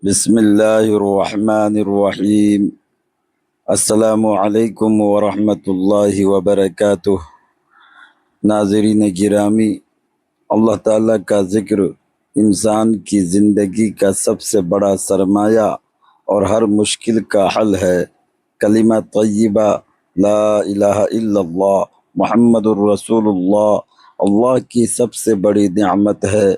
بسم اللہ الرحمن الرحیم۔ السلام علیکم ورحمۃ اللہ وبرکاتہ۔ ناظرین گرامی، اللہ تعالیٰ کا ذکر انسان کی زندگی کا سب سے بڑا سرمایہ اور ہر مشکل کا حل ہے۔ کلمہ طیبہ لا الہ الا اللہ محمد الرسول اللہ اللہ کی سب سے بڑی نعمت ہے،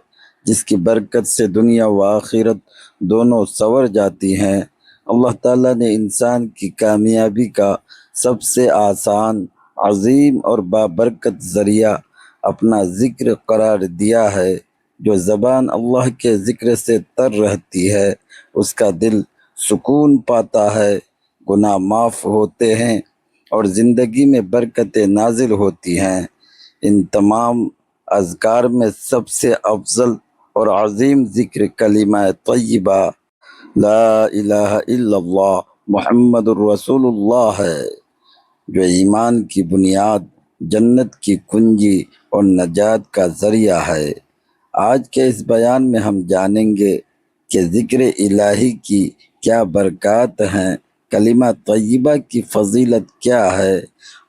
جس کی برکت سے دنیا و آخرت دونوں سنور جاتی ہیں۔ اللہ تعالیٰ نے انسان کی کامیابی کا سب سے آسان، عظیم اور بابرکت ذریعہ اپنا ذکر قرار دیا ہے۔ جو زبان اللہ کے ذکر سے تر رہتی ہے، اس کا دل سکون پاتا ہے، گناہ معاف ہوتے ہیں اور زندگی میں برکتیں نازل ہوتی ہیں۔ ان تمام اذکار میں سب سے افضل اور عظیم ذکر کلمہ طیبہ لا الہ الا اللہ محمد الرسول اللہ ہے، جو ایمان کی بنیاد، جنت کی کنجی اور نجات کا ذریعہ ہے۔ آج کے اس بیان میں ہم جانیں گے کہ ذکر الہی کی کیا برکات ہیں، کلمہ طیبہ کی فضیلت کیا ہے،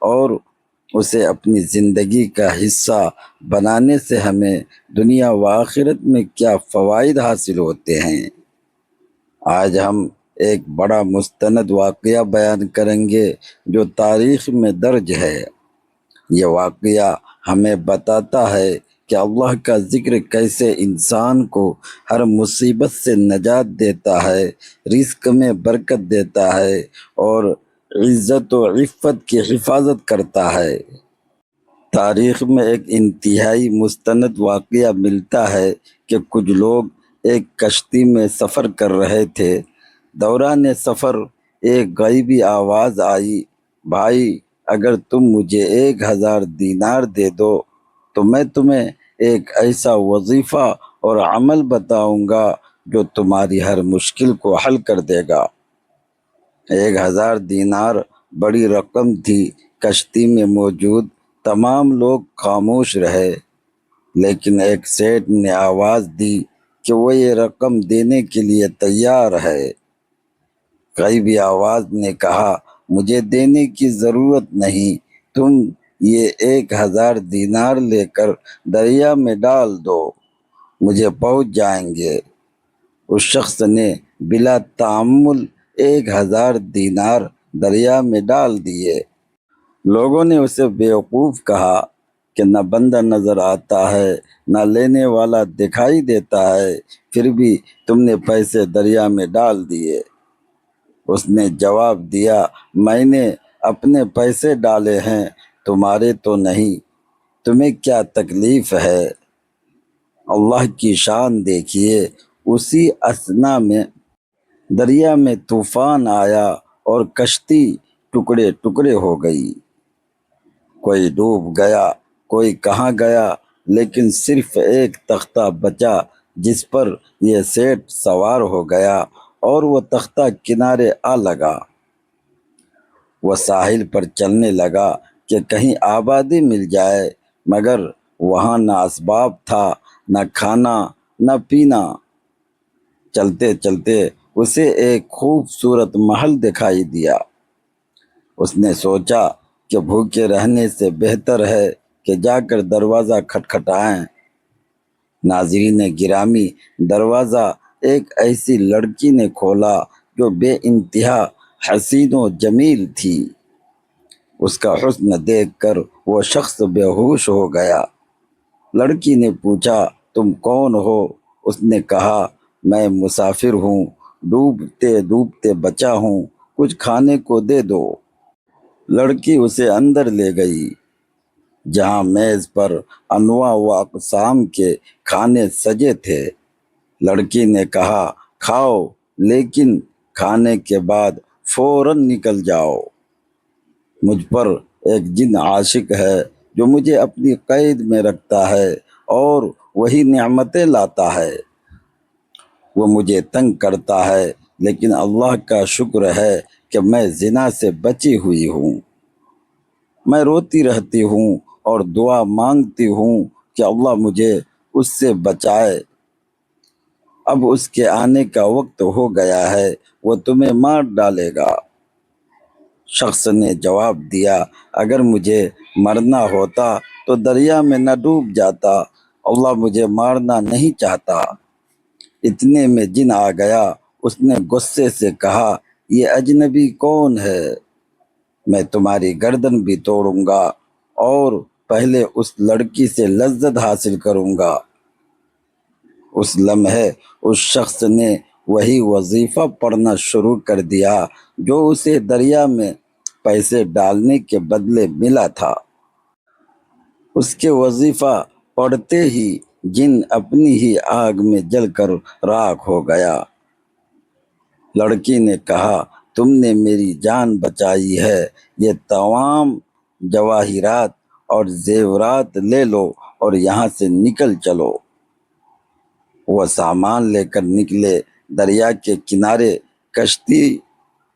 اور اسے اپنی زندگی کا حصہ بنانے سے ہمیں دنیا و آخرت میں کیا فوائد حاصل ہوتے ہیں۔ آج ہم ایک بڑا مستند واقعہ بیان کریں گے جو تاریخ میں درج ہے۔ یہ واقعہ ہمیں بتاتا ہے کہ اللہ کا ذکر کیسے انسان کو ہر مصیبت سے نجات دیتا ہے، رزق میں برکت دیتا ہے اور عزت و عفت کی حفاظت کرتا ہے۔ تاریخ میں ایک انتہائی مستند واقعہ ملتا ہے کہ کچھ لوگ ایک کشتی میں سفر کر رہے تھے۔ دوران سفر ایک غیبی آواز آئی، بھائی، اگر تم مجھے 1000 دینار دے دو تو میں تمہیں ایک ایسا وظیفہ اور عمل بتاؤں گا جو تمہاری ہر مشکل کو حل کر دے گا۔ 1000 دینار بڑی رقم تھی۔ کشتی میں موجود تمام لوگ خاموش رہے، لیکن ایک سیٹھ نے آواز دی کہ وہ یہ رقم دینے کے لیے تیار ہے۔ غیبی آواز نے کہا، مجھے دینے کی ضرورت نہیں، تم یہ 1000 دینار لے کر دریا میں ڈال دو، مجھے پہنچ جائیں گے۔ اس شخص نے بلا تأمل 1000 دینار دریا میں ڈال دیے۔ لوگوں نے اسے بیوقوف کہا کہ نہ بندہ نظر آتا ہے، نہ لینے والا دکھائی دیتا ہے، پھر بھی تم نے پیسے دریا میں ڈال دیے۔ اس نے جواب دیا، میں نے اپنے پیسے ڈالے ہیں، تمہارے تو نہیں، تمہیں کیا تکلیف ہے؟ اللہ کی شان دیکھیے۔ اسی اثنا میں دریا میں طوفان آیا اور کشتی ٹکڑے ٹکڑے ہو گئی۔ کوئی ڈوب گیا، کوئی کہاں گیا، لیکن صرف ایک تختہ بچا جس پر یہ سیٹھ سوار ہو گیا، اور وہ تختہ کنارے آ لگا۔ وہ ساحل پر چلنے لگا کہ کہیں آبادی مل جائے، مگر وہاں نہ اسباب تھا، نہ کھانا، نہ پینا۔ چلتے چلتے اسے ایک خوبصورت محل دکھائی دیا۔ اس نے سوچا کہ بھوکے رہنے سے بہتر ہے کہ جا کر دروازہ کھٹکھٹائیں۔ ناظرین گرامی، دروازہ ایک ایسی لڑکی نے کھولا جو بے انتہا حسین و جمیل تھی۔ اس کا حسن دیکھ کر وہ شخص بے ہوش ہو گیا۔ لڑکی نے پوچھا، تم کون ہو؟ اس نے کہا، میں مسافر ہوں، ڈوبتے ڈوبتے بچا ہوں، کچھ کھانے کو دے دو۔ لڑکی اسے اندر لے گئی، جہاں میز پر انواع و اقسام کے کھانے سجے تھے۔ لڑکی نے کہا، کھاؤ، لیکن کھانے کے بعد فوراً نکل جاؤ۔ مجھ پر ایک جن عاشق ہے جو مجھے اپنی قید میں رکھتا ہے اور وہی نعمتیں لاتا ہے۔ وہ مجھے تنگ کرتا ہے، لیکن اللہ کا شکر ہے کہ میں زنا سے بچی ہوئی ہوں۔ میں روتی رہتی ہوں اور دعا مانگتی ہوں کہ اللہ مجھے اس سے بچائے۔ اب اس کے آنے کا وقت ہو گیا ہے، وہ تمہیں مار ڈالے گا۔ شخص نے جواب دیا، اگر مجھے مرنا ہوتا تو دریا میں نہ ڈوب جاتا، اللہ مجھے مارنا نہیں چاہتا۔ اتنے میں جن آ گیا، اس نے غصے سے کہا، یہ اجنبی کون ہے؟ میں تمہاری گردن بھی توڑوں گا اور پہلے اس لڑکی سے لذت حاصل کروں گا۔ اس لمحے اس شخص نے وہی وظیفہ پڑھنا شروع کر دیا جو اسے دریا میں پیسے ڈالنے کے بدلے ملا تھا۔ اس کے وظیفہ پڑھتے ہی جن اپنی ہی آگ میں جل کر راکھ ہو گیا۔ لڑکی نے کہا، تم نے میری جان بچائی ہے، یہ تمام جواہرات اور زیورات لے لو اور یہاں سے نکل چلو۔ وہ سامان لے کر نکلے۔ دریا کے کنارے کشتی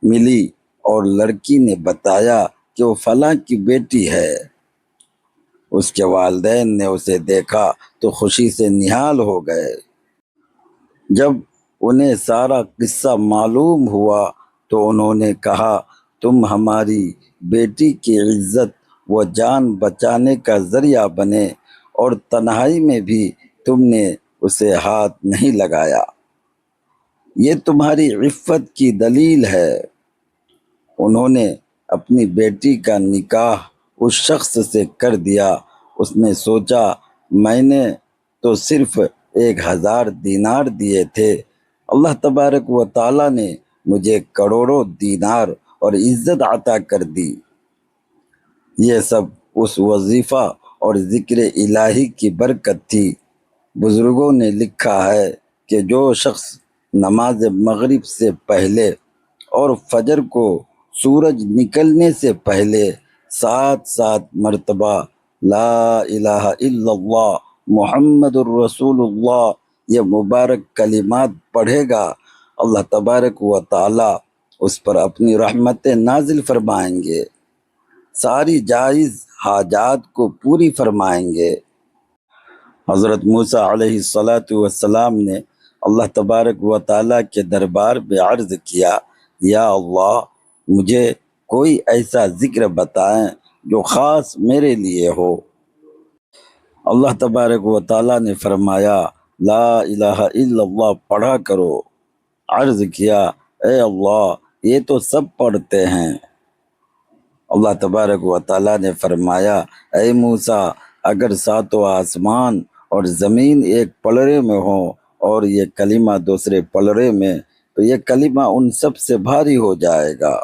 ملی اور لڑکی نے بتایا کہ وہ فلاں کی بیٹی ہے۔ اس کے والدین نے اسے دیکھا تو خوشی سے نہال ہو گئے۔ جب انہیں سارا قصہ معلوم ہوا تو انہوں نے کہا، تم ہماری بیٹی کی عزت و جان بچانے کا ذریعہ بنے اور تنہائی میں بھی تم نے اسے ہاتھ نہیں لگایا، یہ تمہاری عفت کی دلیل ہے۔ انہوں نے اپنی بیٹی کا نکاح اس شخص سے کر دیا۔ اس نے سوچا، میں نے تو صرف 1000 دینار دیے تھے، اللہ تبارک و تعالیٰ نے مجھے کروڑوں دینار اور عزت عطا کر دی۔ یہ سب اس وظیفہ اور ذکر الہی کی برکت تھی۔ بزرگوں نے لکھا ہے کہ جو شخص نماز مغرب سے پہلے اور فجر کو سورج نکلنے سے پہلے 7 مرتبہ لا الہ الا اللہ محمد الرسول اللہ یہ مبارک کلمات پڑھے گا، اللہ تبارک و تعالی اس پر اپنی رحمتیں نازل فرمائیں گے، ساری جائز حاجات کو پوری فرمائیں گے۔ حضرت موسیٰ علیہ السلام نے اللہ تبارک و تعالیٰ کے دربار میں عرض کیا، یا اللہ مجھے کوئی ایسا ذکر بتائیں جو خاص میرے لیے ہو۔ اللہ تبارک و تعالیٰ نے فرمایا، لا الہ الا اللہ پڑھا کرو۔ عرض کیا، اے اللہ یہ تو سب پڑھتے ہیں۔ اللہ تبارک و تعالیٰ نے فرمایا، اے موسیٰ اگر 7 آسمان اور زمین ایک پلڑے میں ہوں اور یہ کلمہ دوسرے پلڑے میں تو یہ کلمہ ان سب سے بھاری ہو جائے گا۔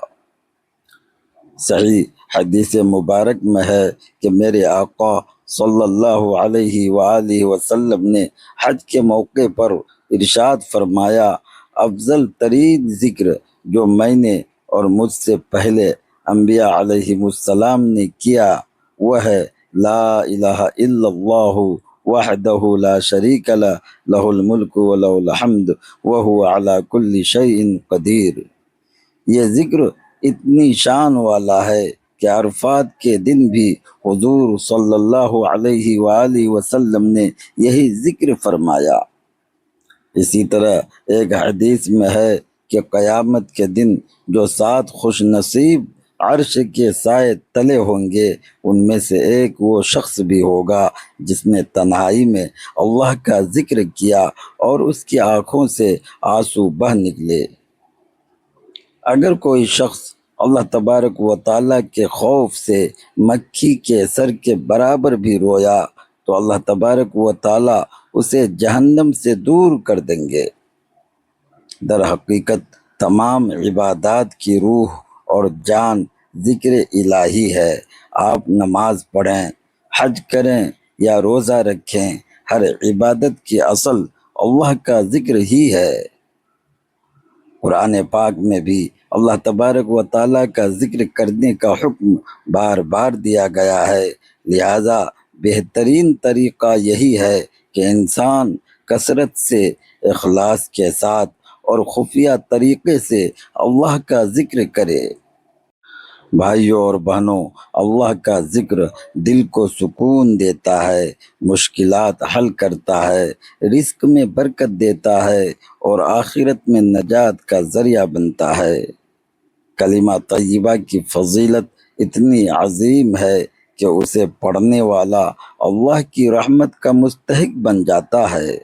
صحیح حدیث مبارک میں ہے کہ میرے آقا صلی اللہ علیہ وآلہ وسلم نے حج کے موقع پر ارشاد فرمایا، افضل ترین ذکر جو میں نے اور مجھ سے پہلے انبیاء علیہ السلام نے کیا وہ ہے لا الہ الا اللہ وحدہ لا شریک لہ لہ الملک ولہ الحمد وہو علی کل شیء قدیر۔ یہ ذکر اتنی شان والا ہے کہ عرفات کے دن بھی حضور صلی اللہ علیہ وآلہ وسلم نے یہی ذکر فرمایا۔ اسی طرح ایک حدیث میں ہے کہ قیامت کے دن جو 7 خوش نصیب عرش کے سائے تلے ہوں گے ان میں سے ایک وہ شخص بھی ہوگا جس نے تنہائی میں اللہ کا ذکر کیا اور اس کی آنکھوں سے آنسو بہہ نکلے۔ اگر کوئی شخص اللہ تبارک و تعالیٰ کے خوف سے مکھی کے سر کے برابر بھی رویا تو اللہ تبارک و تعالیٰ اسے جہنم سے دور کر دیں گے۔ در حقیقت تمام عبادات کی روح اور جان ذکر الہی ہے۔ آپ نماز پڑھیں، حج کریں یا روزہ رکھیں، ہر عبادت کی اصل اللہ کا ذکر ہی ہے۔ قرآن پاک میں بھی اللہ تبارک و تعالیٰ کا ذکر کرنے کا حکم بار بار دیا گیا ہے، لہذا بہترین طریقہ یہی ہے کہ انسان کثرت سے اخلاص کے ساتھ اور خفیہ طریقے سے اللہ کا ذکر کرے۔ بھائیوں اور بہنوں، اللہ کا ذکر دل کو سکون دیتا ہے، مشکلات حل کرتا ہے، رزق میں برکت دیتا ہے اور آخرت میں نجات کا ذریعہ بنتا ہے۔ کلمہ طیبہ کی فضیلت اتنی عظیم ہے کہ اسے پڑھنے والا اللہ کی رحمت کا مستحق بن جاتا ہے۔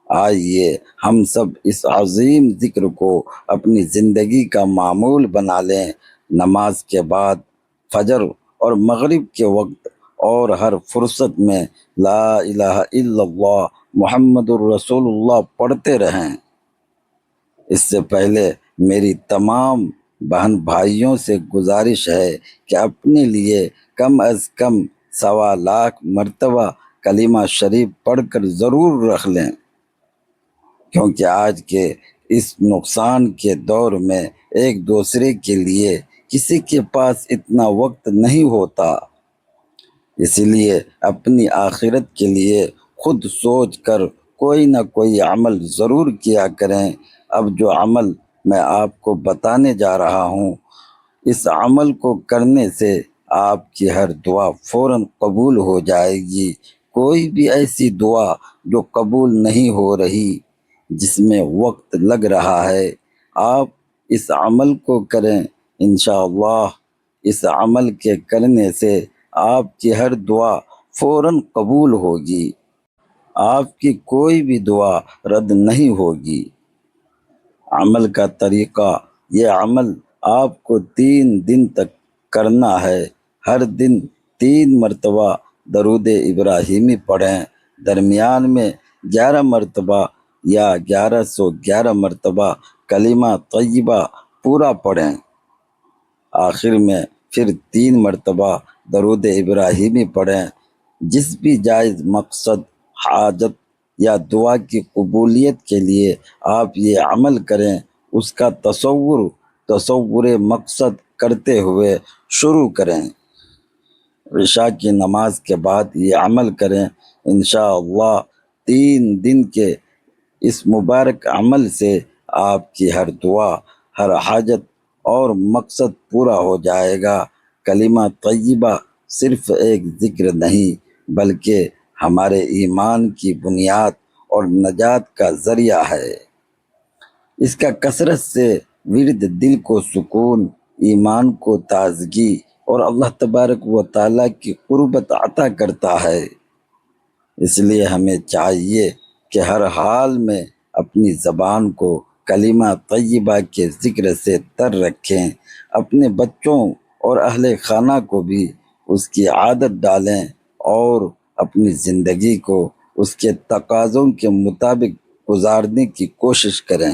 آئیے ہم سب اس عظیم ذکر کو اپنی زندگی کا معمول بنا لیں۔ نماز کے بعد، فجر اور مغرب کے وقت اور ہر فرصت میں لا الہ الا اللہ محمد الرسول اللہ پڑھتے رہیں۔ اس سے پہلے میری تمام بہن بھائیوں سے گزارش ہے کہ اپنے لیے کم از کم 1.25 مرتبہ کلمہ شریف پڑھ کر ضرور رکھ لیں، کیونکہ آج کے اس نقصان کے دور میں ایک دوسرے کے لیے کسی کے پاس اتنا وقت نہیں ہوتا۔ اس لیے اپنی آخرت کے لیے خود سوچ کر کوئی نہ کوئی عمل ضرور کیا کریں۔ اب جو عمل میں آپ کو بتانے جا رہا ہوں، اس عمل کو کرنے سے آپ کی ہر دعا فوراً قبول ہو جائے گی۔ کوئی بھی ایسی دعا جو قبول نہیں ہو رہی، جس میں وقت لگ رہا ہے، آپ اس عمل کو کریں، انشاءاللہ اس عمل کے کرنے سے آپ کی ہر دعا فوراً قبول ہوگی، آپ کی کوئی بھی دعا رد نہیں ہوگی۔ عمل کا طریقہ: یہ عمل آپ کو 3 دن تک کرنا ہے۔ ہر دن 3 مرتبہ درود ابراہیمی پڑھیں، درمیان میں 11 مرتبہ یا 1111 مرتبہ کلمہ طیبہ پورا پڑھیں، آخر میں پھر 3 مرتبہ درود ابراہیمی پڑھیں۔ جس بھی جائز مقصد، حاجت یا دعا کی قبولیت کے لیے آپ یہ عمل کریں، اس کا تصور مقصد کرتے ہوئے شروع کریں۔ عشاء کی نماز کے بعد یہ عمل کریں، انشاءاللہ 3 دن کے اس مبارک عمل سے آپ کی ہر دعا، ہر حاجت اور مقصد پورا ہو جائے گا۔ کلمہ طیبہ صرف ایک ذکر نہیں، بلکہ ہمارے ایمان کی بنیاد اور نجات کا ذریعہ ہے۔ اس کا کثرت سے ورد دل کو سکون، ایمان کو تازگی اور اللہ تبارک و تعالیٰ کی قربت عطا کرتا ہے۔ اس لیے ہمیں چاہیے کہ ہر حال میں اپنی زبان کو کلمہ طیبہ کے ذکر سے تر رکھیں، اپنے بچوں اور اہل خانہ کو بھی اس کی عادت ڈالیں اور اپنی زندگی کو اس کے تقاضوں کے مطابق گزارنے کی کوشش کریں۔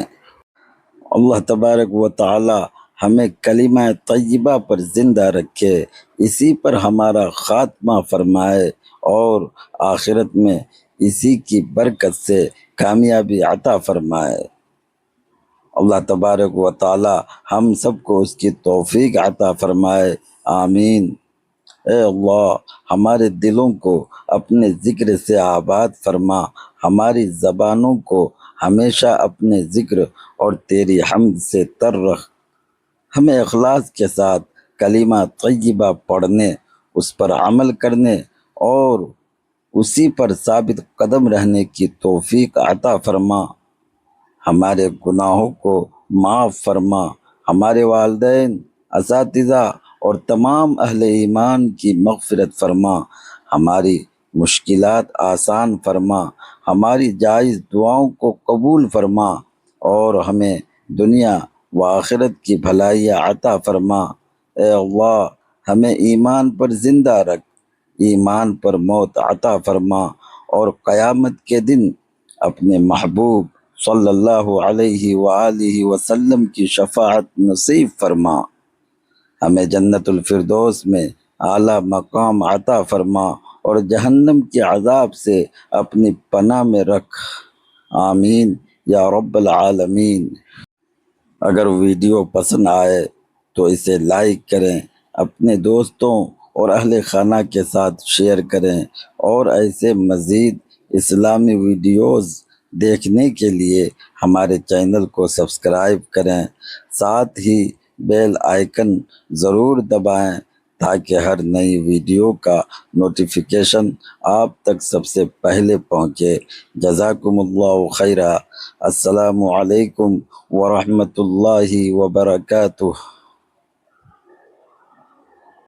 اللہ تبارک و تعالی ہمیں کلمہ طیبہ پر زندہ رکھے، اسی پر ہمارا خاتمہ فرمائے اور آخرت میں اسی کی برکت سے کامیابی عطا فرمائے۔ اللہ تبارک و تعالی ہم سب کو اس کی توفیق عطا فرمائے، آمین۔ اے اللہ، ہمارے دلوں کو اپنے ذکر سے آباد فرما، ہماری زبانوں کو ہمیشہ اپنے ذکر اور تیری حمد سے تر رکھ، ہمیں اخلاص کے ساتھ کلمہ طیبہ پڑھنے، اس پر عمل کرنے اور اسی پر ثابت قدم رہنے کی توفیق عطا فرما۔ ہمارے گناہوں کو معاف فرما، ہمارے والدین، اساتذہ اور تمام اہل ایمان کی مغفرت فرما، ہماری مشکلات آسان فرما، ہماری جائز دعاؤں کو قبول فرما اور ہمیں دنیا و آخرت کی بھلائیاں عطا فرما۔ اے اللہ، ہمیں ایمان پر زندہ رکھ، ایمان پر موت عطا فرما اور قیامت کے دن اپنے محبوب صلی اللہ علیہ وآلہ وسلم کی شفاعت نصیب فرما، ہمیں جنت الفردوس میں اعلیٰ مقام عطا فرما اور جہنم کے عذاب سے اپنی پناہ میں رکھ، آمین یا رب العالمین۔ اگر ویڈیو پسند آئے تو اسے لائک کریں، اپنے دوستوں اور اہل خانہ کے ساتھ شیئر کریں اور ایسے مزید اسلامی ویڈیوز دیکھنے کے لیے ہمارے چینل کو سبسکرائب کریں، ساتھ ہی بیل آئیکن ضرور دبائیں تاکہ ہر نئی ویڈیو کا نوٹیفیکیشن آپ تک سب سے پہلے پہنچے۔ جزاکم اللہ خیرہ۔ السلام علیکم ورحمۃ اللہ وبرکاتہ۔